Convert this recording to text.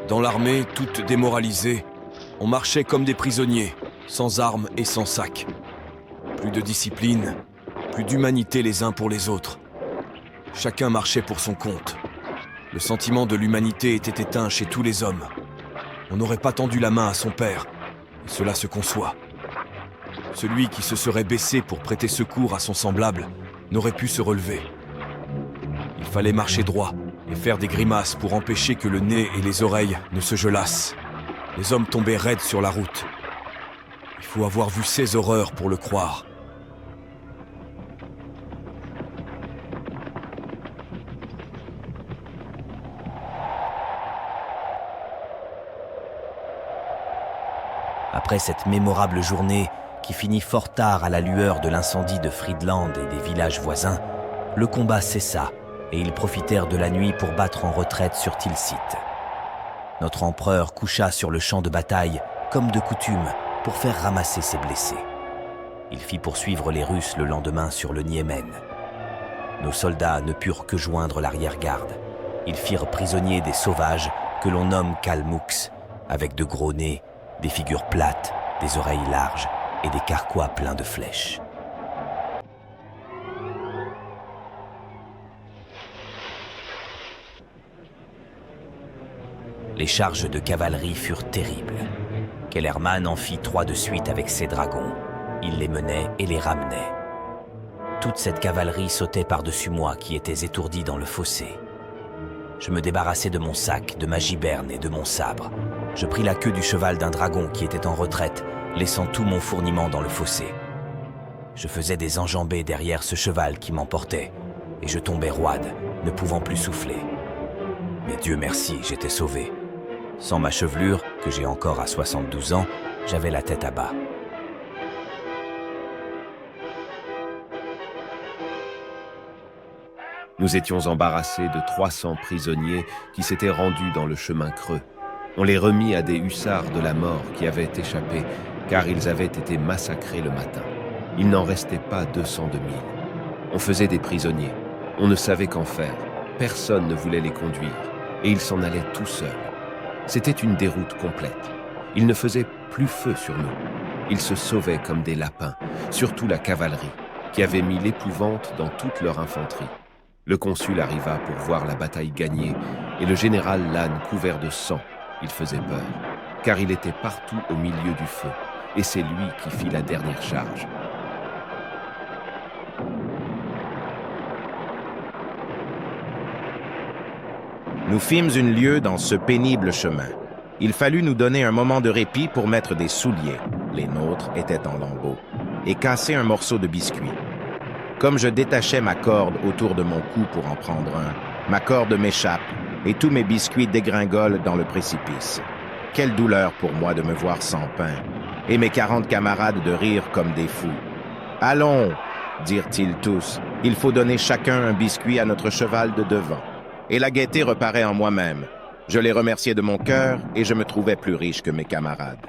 Dans l'armée, toute démoralisée, on marchait comme des prisonniers, sans armes et sans sac. Plus de discipline, plus d'humanité les uns pour les autres. Chacun marchait pour son compte. Le sentiment de l'humanité était éteint chez tous les hommes. On n'aurait pas tendu la main à son père, et cela se conçoit. Celui qui se serait baissé pour prêter secours à son semblable n'aurait pu se relever. Il fallait marcher droit et faire des grimaces pour empêcher que le nez et les oreilles ne se gelassent. Les hommes tombaient raides sur la route. Il faut avoir vu ces horreurs pour le croire. Après cette mémorable journée, qui finit fort tard à la lueur de l'incendie de Friedland et des villages voisins, le combat cessa et ils profitèrent de la nuit pour battre en retraite sur Tilsit. Notre empereur coucha sur le champ de bataille, comme de coutume, pour faire ramasser ses blessés. Il fit poursuivre les Russes le lendemain sur le Niemen. Nos soldats ne purent que joindre l'arrière-garde. Ils firent prisonniers des sauvages que l'on nomme Kalmouks, avec de gros nez, des figures plates, des oreilles larges et des carquois pleins de flèches. Les charges de cavalerie furent terribles. Kellermann en fit 3 de suite avec ses dragons. Il les menait et les ramenait. Toute cette cavalerie sautait par-dessus moi qui étais étourdi dans le fossé. Je me débarrassai de mon sac, de ma giberne et de mon sabre. Je pris la queue du cheval d'un dragon qui était en retraite, laissant tout mon fourniment dans le fossé. Je faisais des enjambées derrière ce cheval qui m'emportait, et je tombais roide, ne pouvant plus souffler. Mais Dieu merci, j'étais sauvé. Sans ma chevelure, que j'ai encore à 72 ans, j'avais la tête à bas. Nous étions embarrassés de 300 prisonniers qui s'étaient rendus dans le chemin creux. On les remit à des hussards de la mort qui avaient échappé, car ils avaient été massacrés le matin. Il n'en restait pas 200 de 1000. On faisait des prisonniers. On ne savait qu'en faire. Personne ne voulait les conduire. Et ils s'en allaient tout seuls. C'était une déroute complète. Ils ne faisaient plus feu sur nous. Ils se sauvaient comme des lapins, surtout la cavalerie, qui avait mis l'épouvante dans toute leur infanterie. Le consul arriva pour voir la bataille gagnée, et le général Lannes couvert de sang. Il faisait peur, car il était partout au milieu du feu, et c'est lui qui fit la dernière charge. Nous fîmes une lieue dans ce pénible chemin. Il fallut nous donner un moment de répit pour mettre des souliers, les nôtres étaient en lambeaux, et casser un morceau de biscuit. Comme je détachais ma corde autour de mon cou pour en prendre un, ma corde m'échappe, et tous mes biscuits dégringolent dans le précipice. Quelle douleur pour moi de me voir sans pain, et mes 40 camarades de rire comme des fous. « Allons !» dirent-ils tous, « il faut donner chacun un biscuit à notre cheval de devant. » Et la gaieté reparaît en moi-même. Je les remerciais de mon cœur, et je me trouvais plus riche que mes camarades.